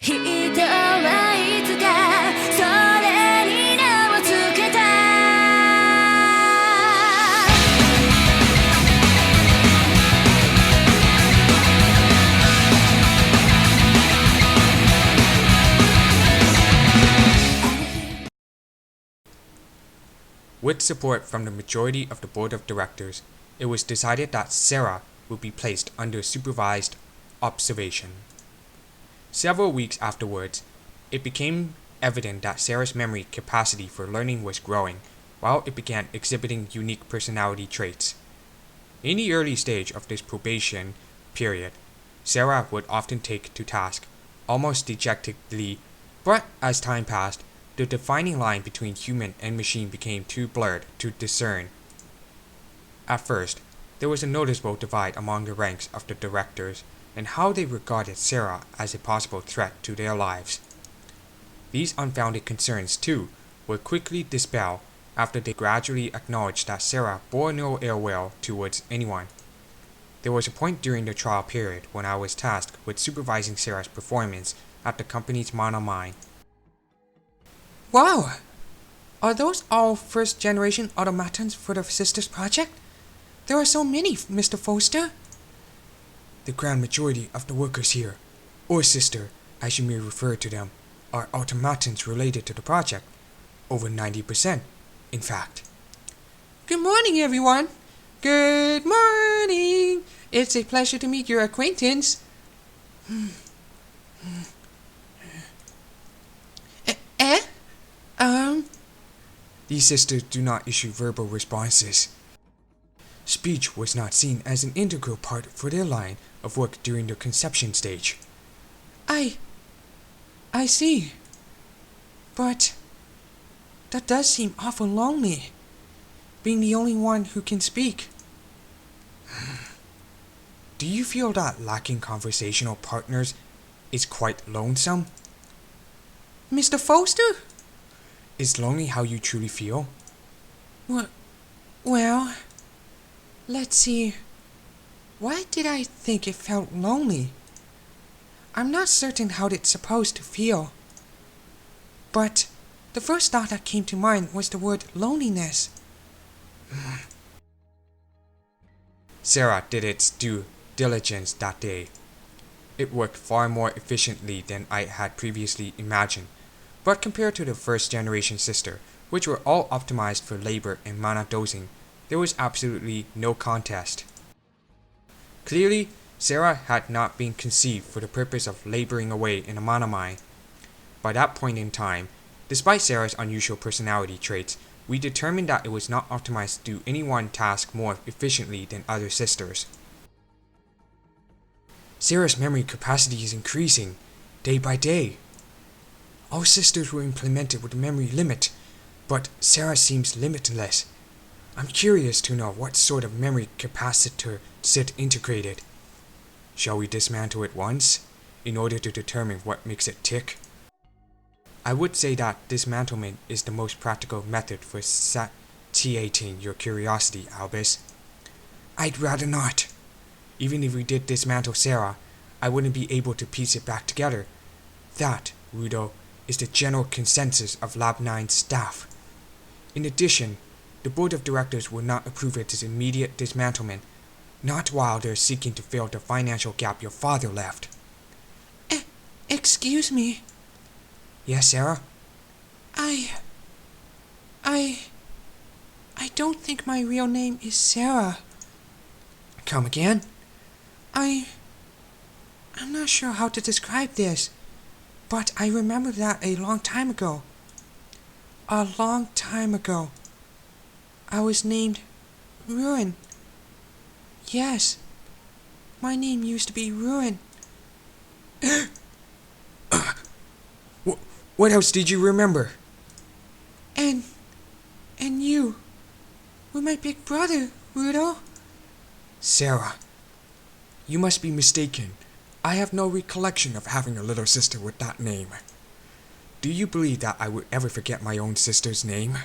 人はいつかそれに名をつけた With support from the majority of the board of directors, it was decided that Sara would be placed under supervised observation. Several weeks afterwards, it became evident that Sara's memory capacity for learning was growing, while it began exhibiting unique personality traits. In the early stage of this probation period, Sara would often take to task, almost dejectedly, but as time passed, the defining line between human and machine became too blurred to discern. At first, there was a noticeable divide among the ranks of the directors and how they regarded Sara as a possible threat to their lives. These unfounded concerns, too, were quickly dispelled after they gradually acknowledged that Sara bore no ill will towards anyone. There was a point during the trial period when I was tasked with supervising Sara's performance at the company's mono mine. Wow! Are those all first-generation automatons for the Sisters Project? There are so many, Mr. Foster. The grand majority of the workers here, or sister, as you may refer to them, are automatons related to the project. Over 90%, in fact. Good morning, everyone. Good morning. It's a pleasure to meet your acquaintance. Eh? These sisters do not issue verbal responses. Speech was not seen as an integral part for their line of work during the conception stage. I see. But that does seem awful lonely, being the only one who can speak. Do you feel that lacking conversational partners is quite lonesome? Mr. Foster? Is lonely how you truly feel? Well, let's see. Why did I think it felt lonely? I'm not certain how it's supposed to feel. But the first thought that came to mind was the word loneliness. Sara did its due diligence that day. It worked far more efficiently than I had previously imagined, but compared to the first generation sister, which were all optimized for labor and mana dosing, there was absolutely no contest. Clearly, Sara had not been conceived for the purpose of laboring away in a mana mine. By that point in time, despite Sara's unusual personality traits, we determined that it was not optimized to do any one task more efficiently than other sisters. Sara's memory capacity is increasing, day by day. All sisters were implemented with a memory limit, but Sara seems limitless. I'm curious to know what sort of memory capacitor Sid integrated. Shall we dismantle it once, in order to determine what makes it tick? I would say that dismantlement is the most practical method for satiating your curiosity, Albus. I'd rather not. Even if we did dismantle Sara, I wouldn't be able to piece it back together. That, Rudo, is the general consensus of Lab 9's staff. In addition, the board of directors will not approve its immediate dismantlement, not while they're seeking to fill the financial gap your father left. Excuse me? Yes, Sara? I don't think my real name is Sara. Come again? I'm not sure how to describe this, but I remember that a long time ago. A long time ago. I was named Rune. Yes, my name used to be Rune. What else did you remember? And you were my big brother, Rudo. Sara, you must be mistaken. I have no recollection of having a little sister with that name. Do you believe that I would ever forget my own sister's name?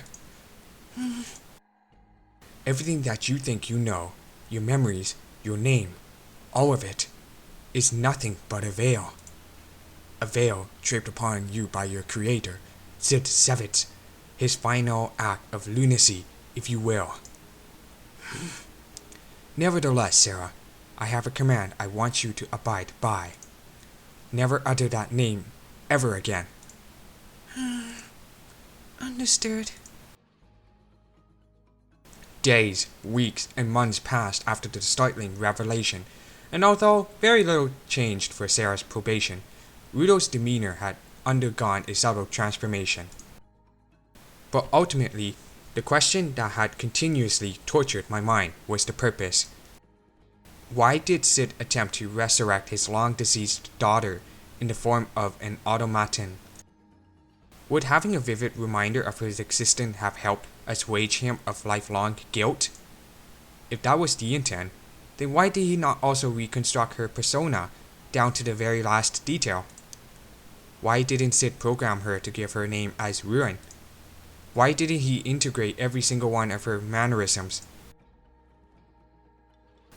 Everything that you think you know, your memories, your name, all of it, is nothing but a veil. A veil draped upon you by your creator, Sid Sevitz, his final act of lunacy, if you will. Nevertheless, Sara, I have a command I want you to abide by. Never utter that name ever again. Understood. Days, weeks, and months passed after the startling revelation, and although very little changed for Sara's probation, Rudo's demeanor had undergone a subtle transformation. But ultimately, the question that had continuously tortured my mind was the purpose. Why did Sid attempt to resurrect his long-deceased daughter in the form of an automaton? Would having a vivid reminder of his existence have helped assuage him of lifelong guilt? If that was the intent, then why did he not also reconstruct her persona down to the very last detail? Why didn't Sid program her to give her name as Rune? Why didn't he integrate every single one of her mannerisms?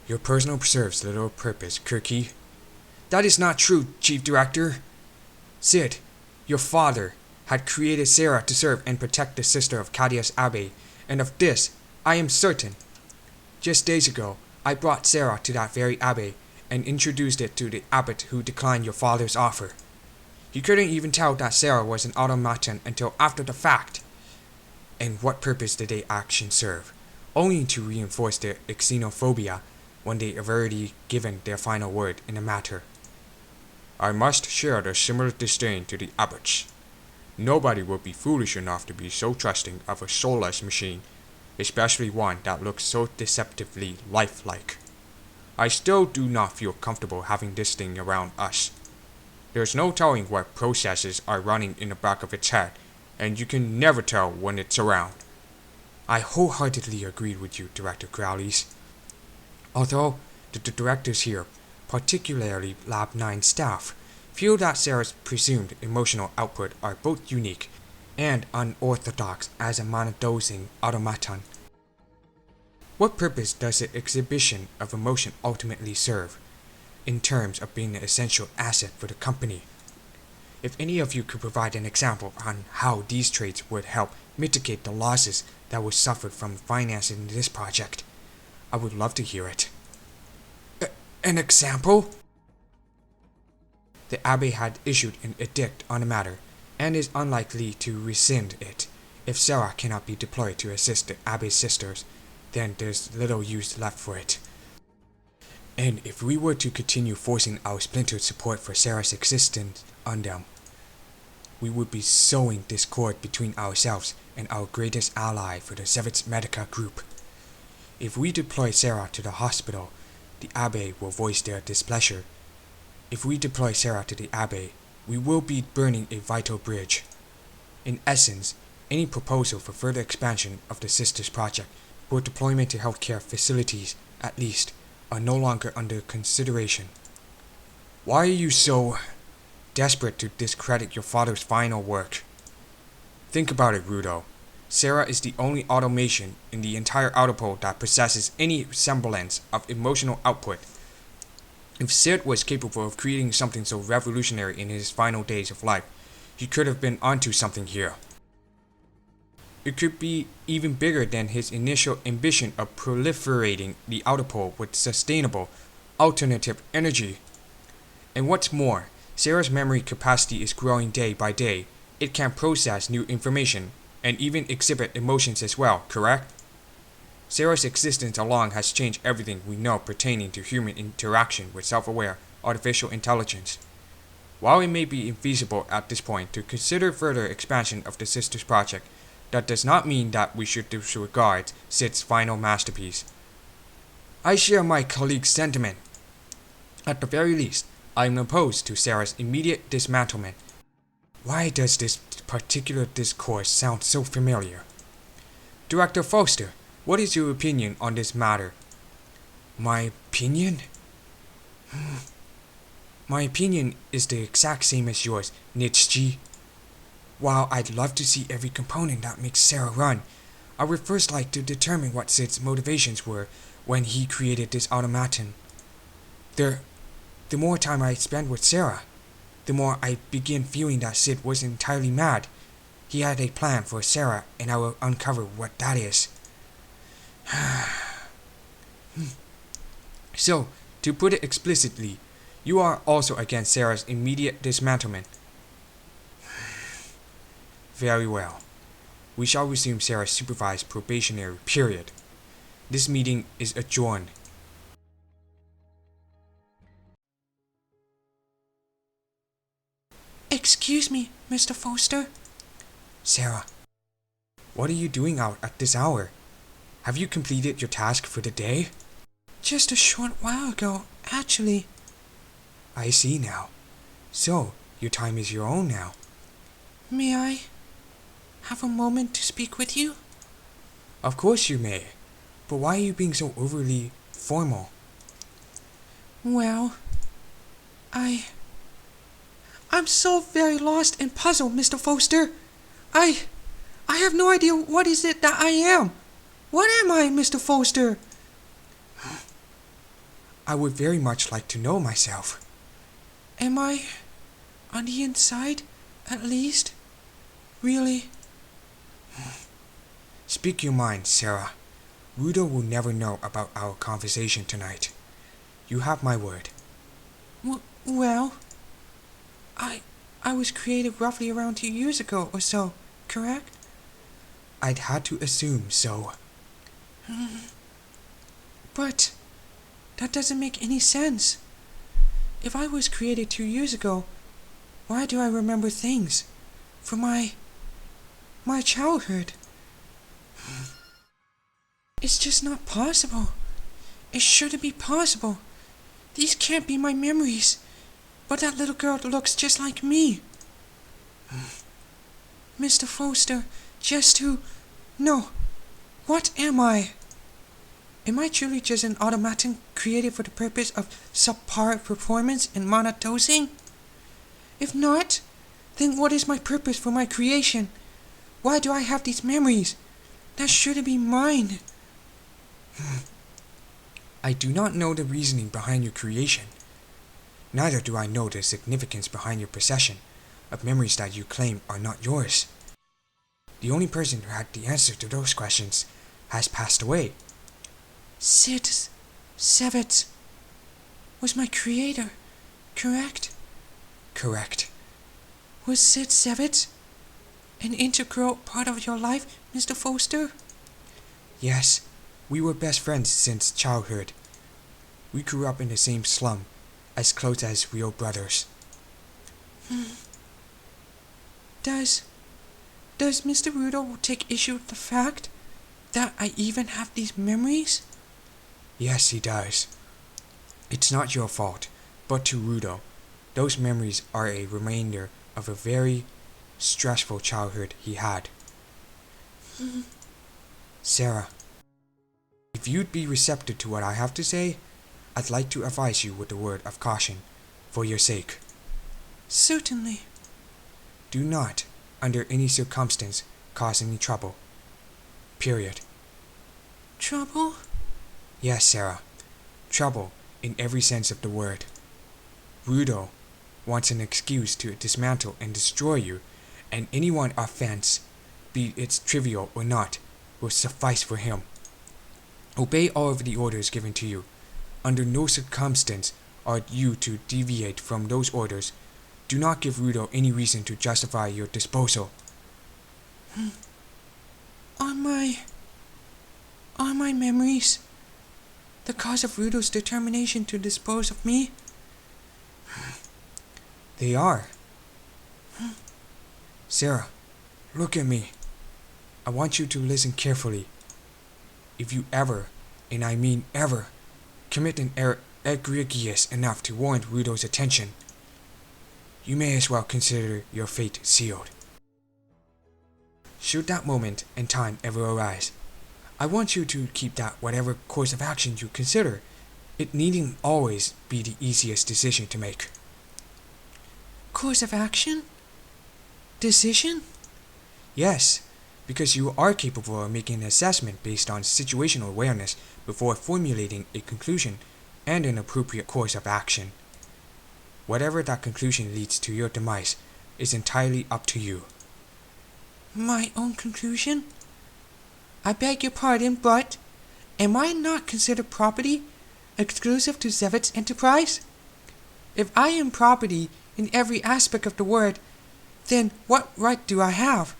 Your personal serves little purpose, Kirky. That is not true, Chief Director. Sid, your father, had created Sara to serve and protect the sister of Cadius Abbey, and of this I am certain. Just days ago, I brought Sara to that very abbey and introduced it to the abbot who declined your father's offer. He couldn't even tell that Sara was an automaton until after the fact. And what purpose did their actions serve? Only to reinforce their xenophobia when they have already given their final word in the matter. I must share the similar disdain to the abbots. Nobody would be foolish enough to be so trusting of a soulless machine, especially one that looks so deceptively lifelike. I still do not feel comfortable having this thing around us. There's no telling what processes are running in the back of its head, and you can never tell when it's around. I wholeheartedly agreed with you, Director Crowleys. Although the directors here, particularly Lab 9 staff, feel that Sara's presumed emotional output are both unique and unorthodox as a monodosing automaton. What purpose does the exhibition of emotion ultimately serve, in terms of being an essential asset for the company? If any of you could provide an example on how these traits would help mitigate the losses that were suffered from financing this project, I would love to hear it. An example? The Abbey had issued an edict on the matter, and is unlikely to rescind it. If Sara cannot be deployed to assist the Abbey's sisters, then there's little use left for it. And if we were to continue forcing our splintered support for Sara's existence on them, we would be sowing discord between ourselves and our greatest ally for the Sevitz Medica group. If we deploy Sara to the hospital, the Abbey will voice their displeasure. If we deploy Sara to the Abbey, we will be burning a vital bridge. In essence, any proposal for further expansion of the Sisters Project or deployment to healthcare facilities, at least, are no longer under consideration. Why are you so desperate to discredit your father's final work? Think about it, Rudo. Sara is the only automation in the entire Autopole that possesses any semblance of emotional output. If Sid was capable of creating something so revolutionary in his final days of life, he could have been onto something here. It could be even bigger than his initial ambition of proliferating the Autopole with sustainable, alternative energy. And what's more, Sara's memory capacity is growing day by day. It can process new information, and even exhibit emotions as well, correct? Sara's existence alone has changed everything we know pertaining to human interaction with self-aware artificial intelligence. While it may be infeasible at this point to consider further expansion of the Sisters Project, that does not mean that we should disregard Sid's final masterpiece. I share my colleague's sentiment. At the very least, I am opposed to Sara's immediate dismantlement. Why does this particular discourse sound so familiar? Director Foster, what is your opinion on this matter? My opinion? My opinion is the exact same as yours, Nitschji. While I'd love to see every component that makes Sara run, I would first like to determine what Sid's motivations were when he created this automaton. The more time I spend with Sara, the more I begin feeling that Sid wasn't entirely mad. He had a plan for Sara, and I will uncover what that is. So, to put it explicitly, you are also against Sara's immediate dismantlement. Very well. We shall resume Sara's supervised probationary period. This meeting is adjourned. Excuse me, Mr. Foster. Sara, what are you doing out at this hour? Have you completed your task for the day? Just a short while ago, actually. I see now. So, your time is your own now. May I have a moment to speak with you? Of course you may. But why are you being so overly formal? Well, I'm so very lost and puzzled, Mr. Foster. I have no idea what is it that I am. What am I, Mr. Foster? I would very much like to know myself. Am I on the inside, at least? Really? Speak your mind, Sara. Rudo will never know about our conversation tonight. You have my word. Well, I was created roughly around 2 years ago or so, correct? I'd had to assume so. But that doesn't make any sense. If I was created 2 years ago, why do I remember things from my childhood? It's just not possible. It shouldn't be possible. These can't be my memories. But that little girl looks just like me. Mr. Foster, No. What am I? Am I truly just an automaton created for the purpose of subpar performance and monotosing? If not, then what is my purpose for my creation? Why do I have these memories? That shouldn't be mine. I do not know the reasoning behind your creation. Neither do I know the significance behind your possession of memories that you claim are not yours. The only person who had the answer to those questions has passed away. Sid Sevitz was my creator, correct? Correct. Was Sid Sevitz an integral part of your life, Mr. Foster? Yes, we were best friends since childhood. We grew up in the same slum, as close as real brothers. Does Mr. Rudo take issue with the fact that I even have these memories? Yes, he does. It's not your fault, but to Rudo, those memories are a reminder of a very stressful childhood he had. Sara, if you'd be receptive to what I have to say, I'd like to advise you with a word of caution, for your sake. Certainly. Do not, under any circumstance, cause any trouble. Period. Trouble? Yes, Sara. Trouble in every sense of the word. Rudo wants an excuse to dismantle and destroy you, and any one offense, be it trivial or not, will suffice for him. Obey all of the orders given to you. Under no circumstance are you to deviate from those orders. Do not give Rudo any reason to justify your disposal. Are my memories the cause of Rudo's determination to dispose of me? They are. Sara, look at me. I want you to listen carefully. If you ever, and I mean ever, commit an error egregious enough to warrant Rudo's attention, you may as well consider your fate sealed. Should that moment and time ever arise, I want you to keep that whatever course of action you consider. It needn't always be the easiest decision to make. Course of action? Decision? Yes, because you are capable of making an assessment based on situational awareness before formulating a conclusion and an appropriate course of action. Whatever that conclusion leads to your demise is entirely up to you. My own conclusion? I beg your pardon, but am I not considered property exclusive to Zevit's enterprise? If I am property in every aspect of the word, then what right do I have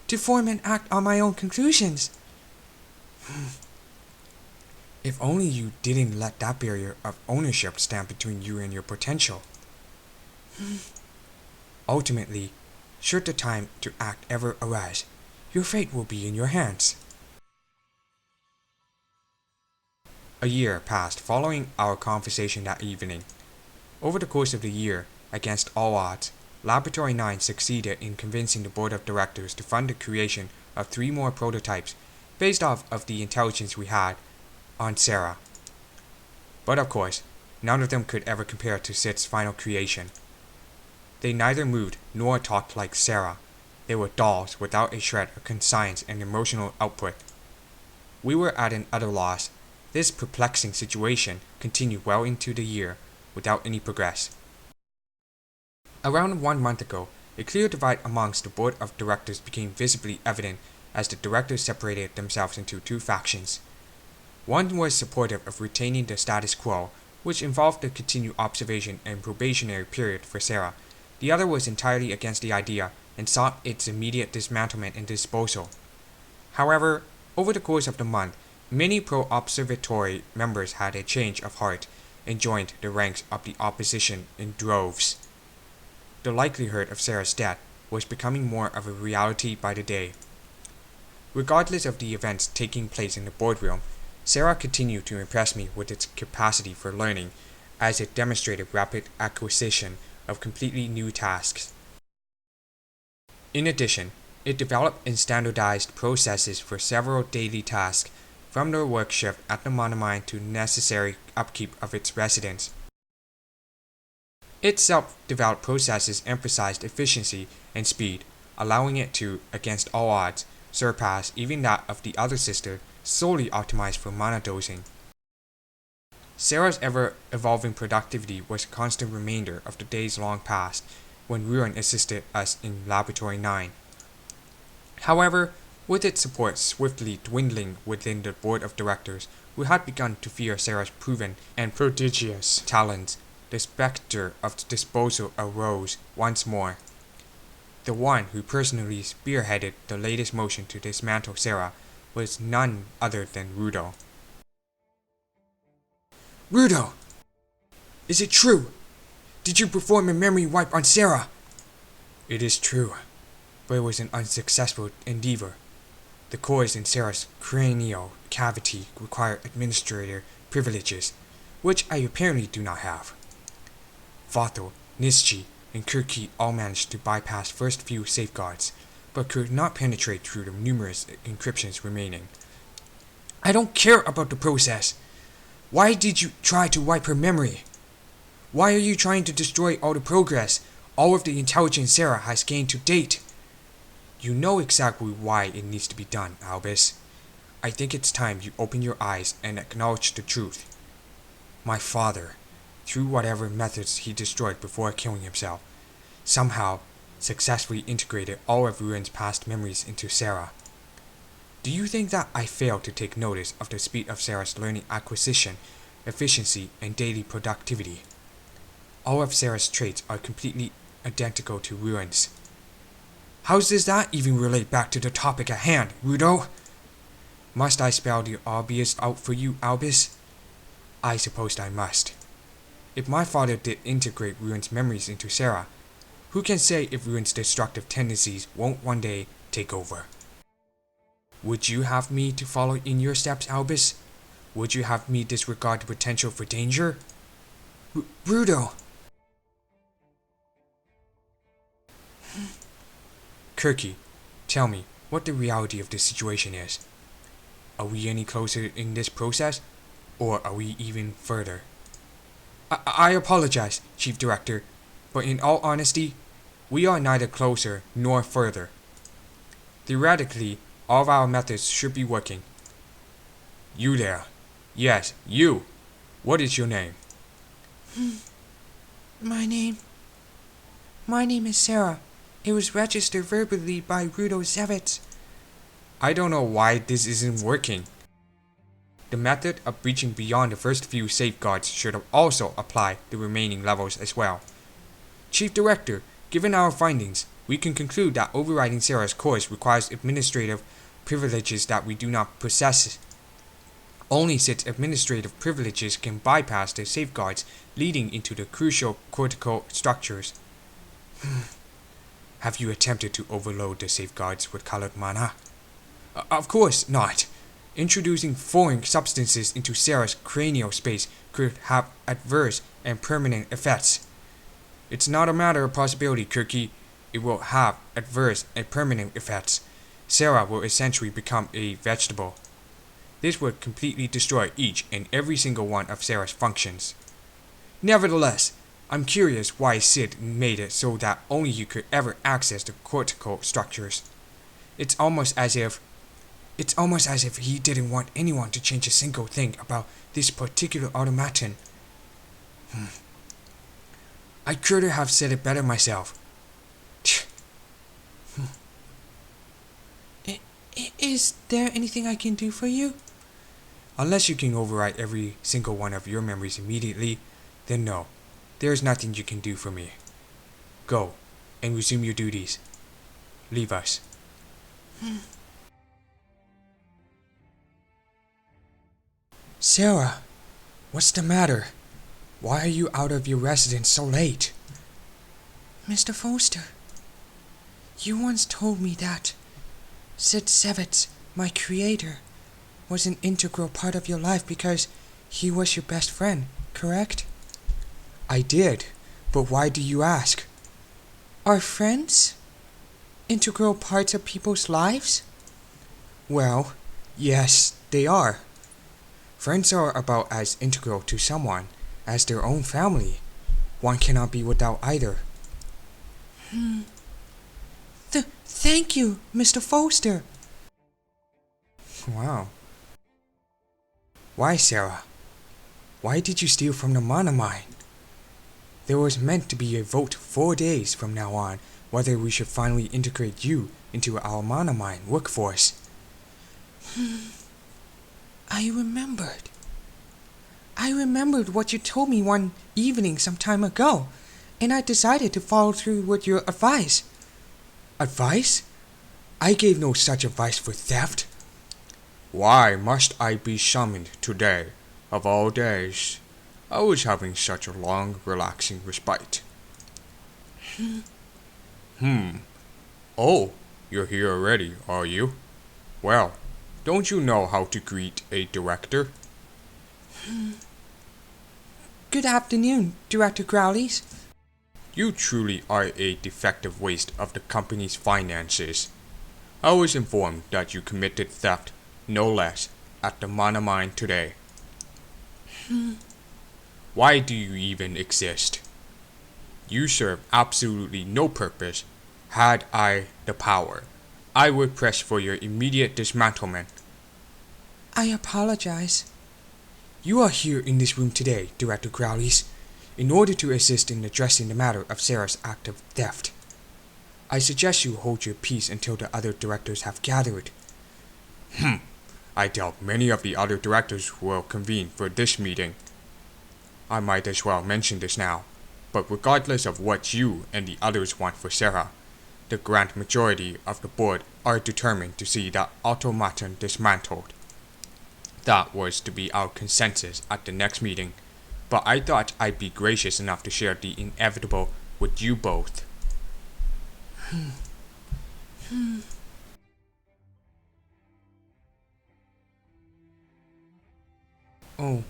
to form and act on my own conclusions? If only you didn't let that barrier of ownership stand between you and your potential. Ultimately, should the time to act ever arise, your fate will be in your hands. A year passed following our conversation that evening. Over the course of the year, against all odds, Laboratory 9 succeeded in convincing the board of directors to fund the creation of 3 more prototypes based off of the intelligence we had on Sara. But of course, none of them could ever compare to Sid's final creation. They neither moved nor talked like Sara. They were dolls without a shred of conscience and emotional output. We were at an utter loss. This perplexing situation continued well into the year without any progress. Around 1 month ago, a clear divide amongst the board of directors became visibly evident as the directors separated themselves into 2 factions. One was supportive of retaining the status quo, which involved the continued observation and probationary period for Sara. The other was entirely against the idea and sought its immediate dismantlement and disposal. However, over the course of the month, many pro-observatory members had a change of heart and joined the ranks of the opposition in droves. The likelihood of Sara's death was becoming more of a reality by the day. Regardless of the events taking place in the boardroom, Sara continued to impress me with its capacity for learning, as it demonstrated rapid acquisition of completely new tasks. In addition, it developed and standardized processes for several daily tasks, from the work shift at the monomine to necessary upkeep of its residents. Its self-developed processes emphasized efficiency and speed, allowing it to, against all odds, surpass even that of the other sister solely optimized for monodosing. Sara's ever-evolving productivity was a constant reminder of the days long past when Rune assisted us in Laboratory 9. However, with its support swiftly dwindling within the board of directors, we had begun to fear Sara's proven and prodigious talents. The specter of disposal arose once more. The one who personally spearheaded the latest motion to dismantle Sara was none other than Rune. Rune! Is it true? Did you perform a memory wipe on Sara? It is true, but it was an unsuccessful endeavor. The cores in Sara's cranial cavity require administrator privileges, which I apparently do not have. Vathel, Nizchi, and Kirki all managed to bypass first few safeguards, but could not penetrate through the numerous encryptions remaining. I don't care about the process. Why did you try to wipe her memory? Why are you trying to destroy all the progress, all of the intelligence Sara has gained to date? You know exactly why it needs to be done, Albus. I think it's time you open your eyes and acknowledge the truth. My father, through whatever methods he destroyed before killing himself, somehow successfully integrated all of Rune's past memories into Sara. Do you think that I failed to take notice of the speed of Sara's learning acquisition, efficiency, and daily productivity? All of Sara's traits are completely identical to Rune's. How does that even relate back to the topic at hand, Rune? Must I spell the obvious out for you, Albus? I suppose I must. If my father did integrate Rune's memories into Sara, who can say if Rune's destructive tendencies won't one day take over? Would you have me to follow in your steps, Albus? Would you have me disregard the potential for danger? Rune! Kirki, tell me what the reality of this situation is. Are we any closer in this process, or are we even further? I apologize, Chief Director, but in all honesty, we are neither closer nor further. Theoretically, all of our methods should be working. You there. Yes, you. What is your name? My name is Sara. It was registered verbally by Rudolf Zevitz. I don't know why this isn't working. The method of breaching beyond the first few safeguards should also apply the remaining levels as well. Chief Director, given our findings, we can conclude that overriding Sara's course requires administrative privileges that we do not possess. Only such administrative privileges can bypass the safeguards leading into the crucial cortical structures. Have you attempted to overload the safeguards with colored mana? Of course not. Introducing foreign substances into Sara's cranial space could have adverse and permanent effects. It's not a matter of possibility, Kirky. It will have adverse and permanent effects. Sara will essentially become a vegetable. This would completely destroy each and every single one of Sara's functions. Nevertheless, I'm curious why Sid made it so that only you could ever access the cortical structures. It's almost as if he didn't want anyone to change a single thing about this particular automaton. I could have said it better myself. Is there anything I can do for you? Unless you can overwrite every single one of your memories immediately, then no, there is nothing you can do for me. Go, and resume your duties. Leave us. Sara, what's the matter? Why are you out of your residence so late? Mr. Foster, you once told me that Sid Sevitz, my creator, was an integral part of your life because he was your best friend, correct? I did, but why do you ask? Are friends integral parts of people's lives? Well, yes, they are. Friends are about as integral to someone as their own family. One cannot be without either. Thank you, Mr. Foster. Wow. Why, Sara? Why did you steal from the mana mine? There was meant to be a vote 4 days from now on whether we should finally integrate you into our mana mine workforce. I remembered what you told me one evening some time ago, and I decided to follow through with your advice. Advice? I gave no such advice for theft. Why must I be summoned today, of all days? I was having such a long, relaxing respite. Oh, you're here already, are you? Well, don't you know how to greet a director? Good afternoon, Director Growlies. You truly are a defective waste of the company's finances. I was informed that you committed theft, no less, at the mana mine today. Why do you even exist? You serve absolutely no purpose. Had I the power, I would press for your immediate dismantlement. I apologize. You are here in this room today, Director Growlies, in order to assist in addressing the matter of Sara's act of theft. I suggest you hold your peace until the other directors have gathered. I doubt many of the other directors will convene for this meeting. I might as well mention this now, but regardless of what you and the others want for Sara, the grand majority of the board are determined to see that Automaton dismantled. That was to be our consensus at the next meeting, but I thought I'd be gracious enough to share the inevitable with you both. Oh.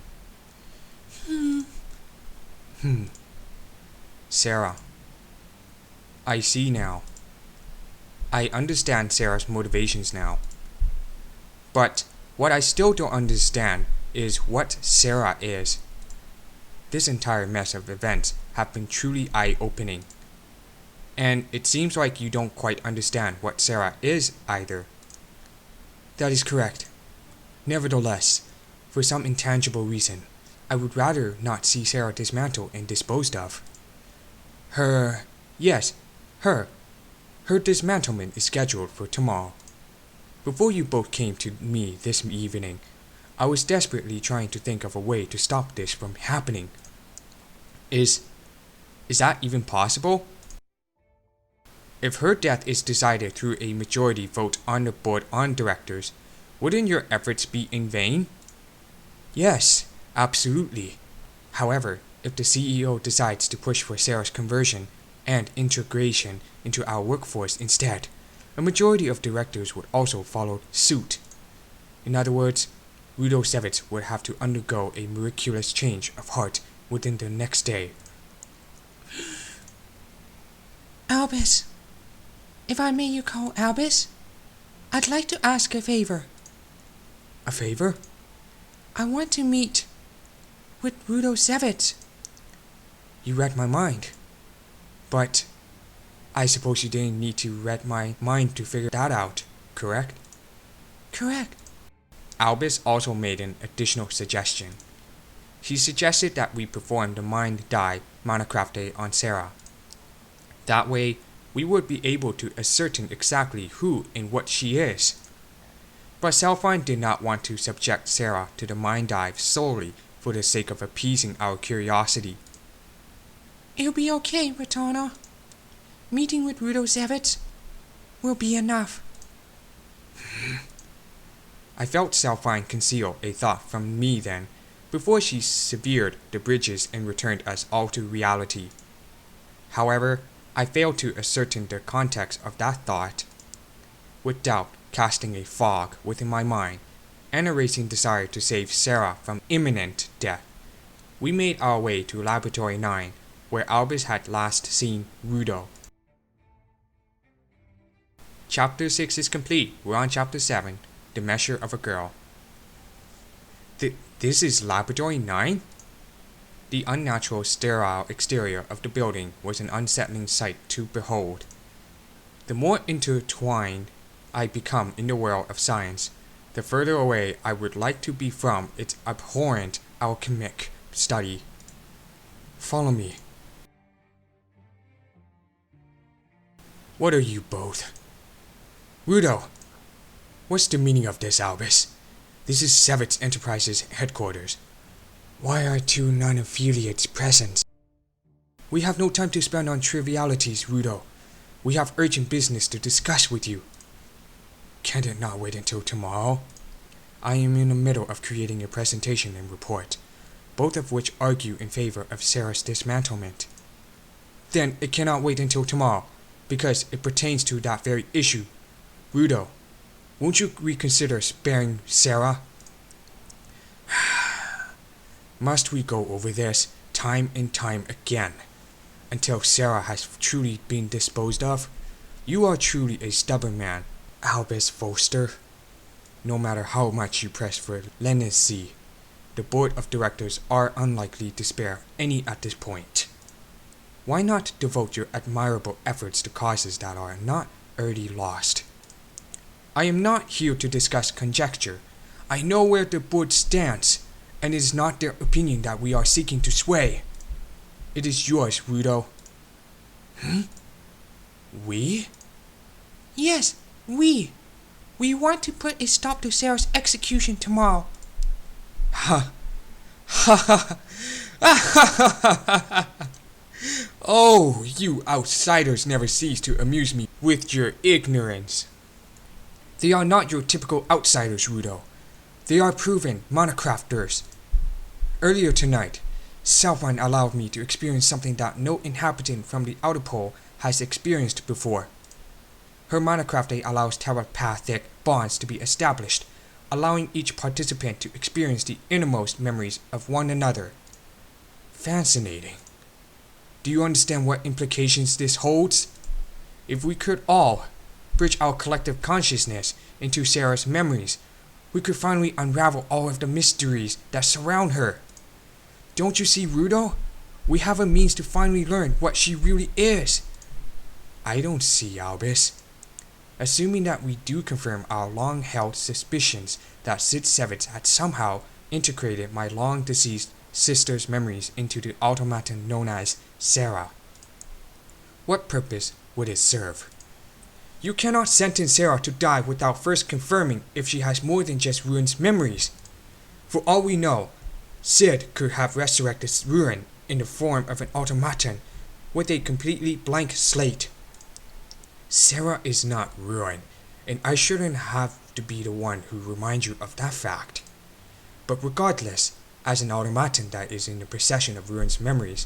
Sara. I see now. I understand Sara's motivations now. But what I still don't understand is what Sara is. This entire mess of events have been truly eye-opening. And it seems like you don't quite understand what Sara is either. That is correct. Nevertheless, for some intangible reason, I would rather not see Sara dismantled and disposed of. Yes, her dismantlement is scheduled for tomorrow. Before you both came to me this evening, I was desperately trying to think of a way to stop this from happening. Is that even possible? If her death is decided through a majority vote on the board of directors, wouldn't your efforts be in vain? Yes, absolutely. However, if the CEO decides to push for Sara's conversion and integration into our workforce instead, a majority of directors would also follow suit. In other words, Rudosevich would have to undergo a miraculous change of heart within the next day. Albus, if I may you call Albus, I'd like to ask a favor. A favor? I want to meet with Rudosevich. You read my mind. But I suppose you didn't need to read my mind to figure that out, correct? Correct. Albus also made an additional suggestion. He suggested that we perform the mind die monocraft on Sara. That way, we would be able to ascertain exactly who and what she is. But Selfine did not want to subject Sara to the mind dive solely for the sake of appeasing our curiosity. It'll be okay, Ratana. Meeting with Rudosevich will be enough. I felt Selfine conceal a thought from me then, before she severed the bridges and returned us all to reality. However, I failed to ascertain the context of that thought. With doubt casting a fog within my mind, and a racing desire to save Sara from imminent death, we made our way to Laboratory 9, where Albus had last seen Rudo. Chapter 6 is complete. We're on Chapter 7, The Measure of a Girl. This is Laboratory 9? The unnatural sterile exterior of the building was an unsettling sight to behold. The more intertwined I become in the world of science, the further away I would like to be from its abhorrent alchemic study. Follow me. What are you both? Rudo! What's the meaning of this, Albus? This is Sevitz Enterprises headquarters. Why are two non-affiliates present? We have no time to spend on trivialities, Rudo. We have urgent business to discuss with you. Can it not wait until tomorrow? I am in the middle of creating a presentation and report, both of which argue in favor of Sara's dismantlement. Then it cannot wait until tomorrow, because it pertains to that very issue. Rudo, won't you reconsider sparing Sara? Must we go over this time and time again, until Sara has truly been disposed of? You are truly a stubborn man, Albus Foster. No matter how much you press for leniency, the board of directors are unlikely to spare any at this point. Why not devote your admirable efforts to causes that are not already lost? I am not here to discuss conjecture. I know where the board stands, and it is not their opinion that we are seeking to sway. It is yours, Rudo. We? Yes, we. We want to put a stop to Sara's execution tomorrow. Ha! Ha ha ha! Oh, you outsiders never cease to amuse me with your ignorance. They are not your typical outsiders, Rudo. They are proven monocrafters. Earlier tonight, Selfine allowed me to experience something that no inhabitant from the outer pole has experienced before. Her monocraft allows telepathic bonds to be established, allowing each participant to experience the innermost memories of one another. Fascinating. Do you understand what implications this holds? If we could all bridge our collective consciousness into Sara's memories, we could finally unravel all of the mysteries that surround her. Don't you see, Rudo? We have a means to finally learn what she really is. I don't see, Albus. Assuming that we do confirm our long-held suspicions that Sid Sevitz had somehow integrated my long-deceased sister's memories into the automaton known as Sara. What purpose would it serve? You cannot sentence Sara to die without first confirming if she has more than just Rune's memories. For all we know, Sid could have resurrected Rune in the form of an automaton with a completely blank slate. Sara is not Rune, and I shouldn't have to be the one who reminds you of that fact. But regardless, as an automaton that is in the possession of Rune's memories,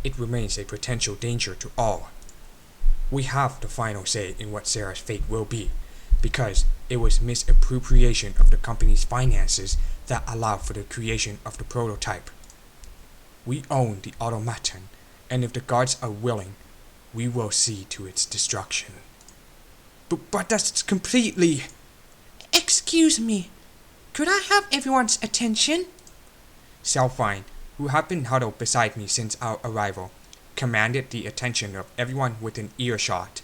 it remains a potential danger to all. We have the final say in what Sara's fate will be, because it was misappropriation of the company's finances that allowed for the creation of the prototype. We own the automaton, and if the guards are willing, we will see to its destruction. But that's completely... Excuse me. Could I have everyone's attention? Selfine, who had been huddled beside me since our arrival, commanded the attention of everyone within earshot.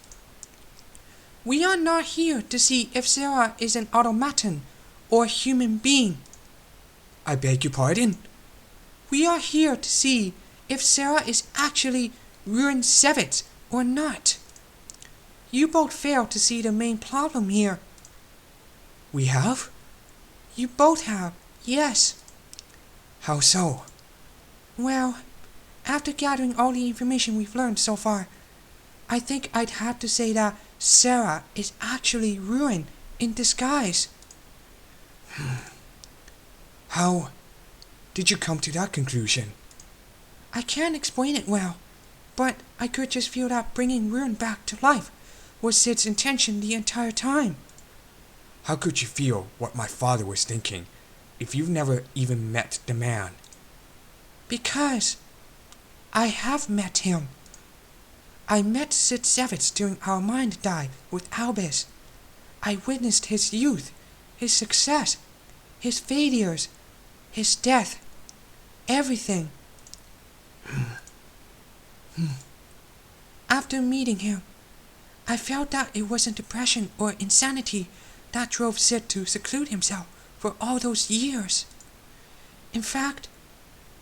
We are not here to see if Sara is an automaton or a human being. I beg your pardon? We are here to see if Sara is actually Rune Sevitz or not. You both fail to see the main problem here. We have? You both have, yes. How so? Well, after gathering all the information we've learned so far, I think I'd have to say that Sara is actually Rune in disguise. How did you come to that conclusion? I can't explain it well, but I could just feel that bringing Rune back to life was Sid's intention the entire time. How could you feel what my father was thinking if you've never even met the man? Because I have met him. I met Sid Sevitz during our mind dive with Albus. I witnessed his youth, his success, his failures, his death, everything. After meeting him, I felt that it wasn't depression or insanity that drove Sid to seclude himself for all those years. In fact,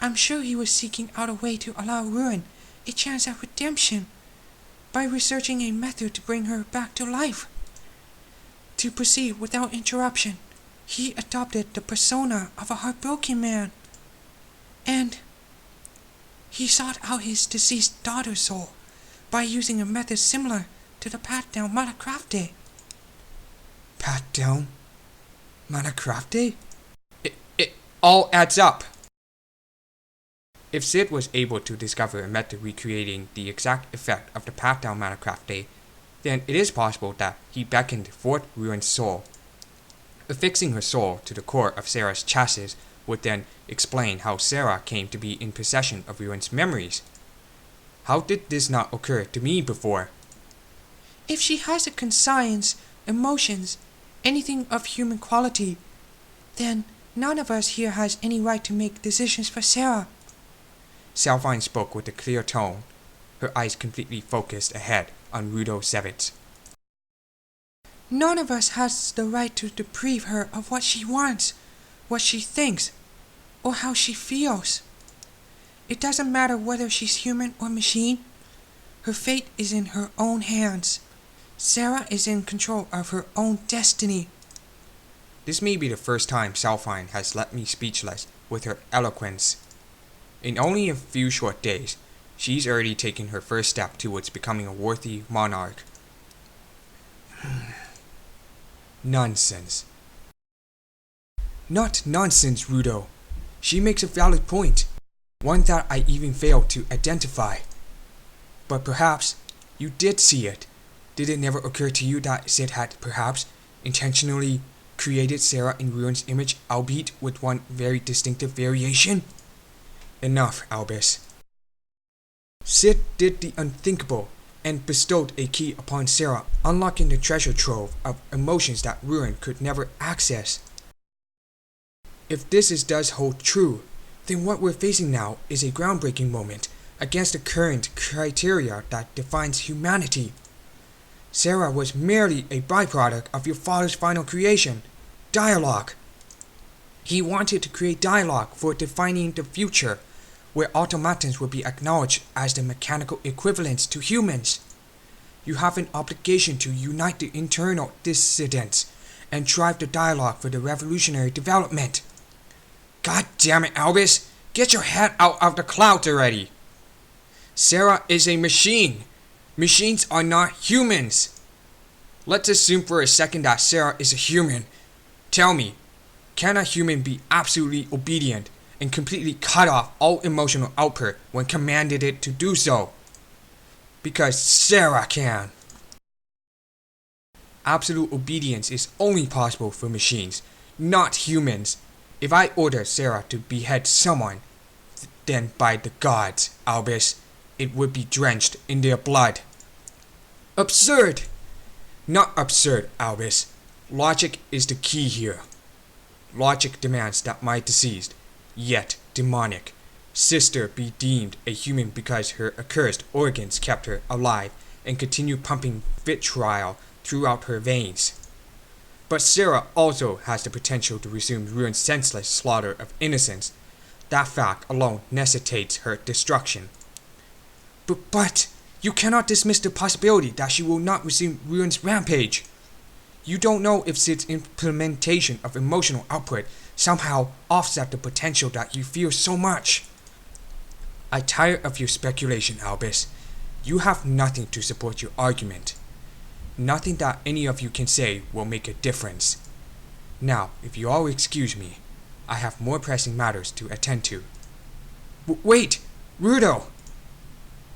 I'm sure he was seeking out a way to allow Rune a chance at redemption by researching a method to bring her back to life. To proceed without interruption, he adopted the persona of a heartbroken man, and he sought out his deceased daughter's soul by using a method similar to the pat-down Manacrafte. Pat-down Manacrafte? It all adds up. If Sid was able to discover a method recreating the exact effect of the pat-down Manacrafte, then it is possible that he beckoned forth Rune's soul. Affixing her soul to the core of Sara's chassis would then explain how Sara came to be in possession of Rune's memories. How did this not occur to me before? If she has a conscience, emotions, anything of human quality, then none of us here has any right to make decisions for Sara. Selfine spoke with a clear tone, her eyes completely focused ahead on Rune Sevitz. None of us has the right to deprive her of what she wants, what she thinks, or how she feels. It doesn't matter whether she's human or machine. Her fate is in her own hands. Sara is in control of her own destiny. This may be the first time Selfine has left me speechless with her eloquence. In only a few short days, she's already taken her first step towards becoming a worthy monarch. Nonsense. Not nonsense, Rudo. She makes a valid point, one that I even failed to identify. But perhaps you did see it. Did it never occur to you that Sid had perhaps intentionally created Sara in Rune's image, albeit with one very distinctive variation? Enough, Albus. Sid did the unthinkable and bestowed a key upon Sara, unlocking the treasure trove of emotions that Rune could never access. If this does hold true, then what we're facing now is a groundbreaking moment against the current criteria that defines humanity. Sara was merely a byproduct of your father's final creation, dialogue. He wanted to create dialogue for defining the future, where automatons would be acknowledged as the mechanical equivalents to humans. You have an obligation to unite the internal dissidents and drive the dialogue for the revolutionary development. God damn it, Albus! Get your head out of the clouds already! Sara is a machine! Machines are not humans! Let's assume for a second that Sara is a human. Tell me, can a human be absolutely obedient and completely cut off all emotional output when commanded it to do so? Because Sara can. Absolute obedience is only possible for machines, not humans. If I order Sara to behead someone, then by the gods, Albus, it would be drenched in their blood. Absurd! Not absurd, Albus. Logic is the key here. Logic demands that my deceased, yet demonic, sister be deemed a human because her accursed organs kept her alive and continue pumping vitriol throughout her veins. But Sara also has the potential to resume Rune's senseless slaughter of innocents. That fact alone necessitates her destruction. But you cannot dismiss the possibility that she will not resume Rune's rampage. You don't know if Sid's implementation of emotional output somehow offset the potential that you fear so much. I tire of your speculation, Albus. You have nothing to support your argument. Nothing that any of you can say will make a difference. Now, if you all excuse me, I have more pressing matters to attend to. Wait! Rudo!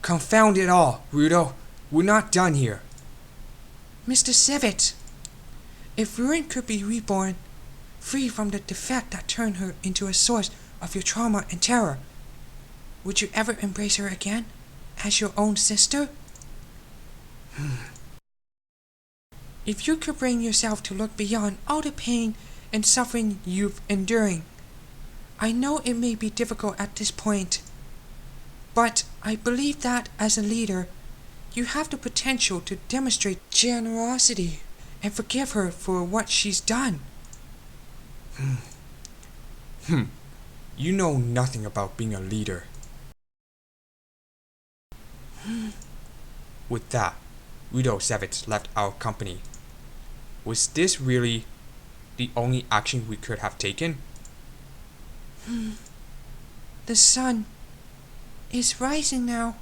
Confound it all, Rudo. We're not done here. Mr. Sivit, if Rune could be reborn, free from the defect that turned her into a source of your trauma and terror, would you ever embrace her again, as your own sister? If you could bring yourself to look beyond all the pain and suffering you've enduring, I know it may be difficult at this point, but I believe that as a leader, you have the potential to demonstrate generosity and forgive her for what she's done. You know nothing about being a leader. With that, Rudo Savitz left our company. Was this really the only action we could have taken? The sun is rising now.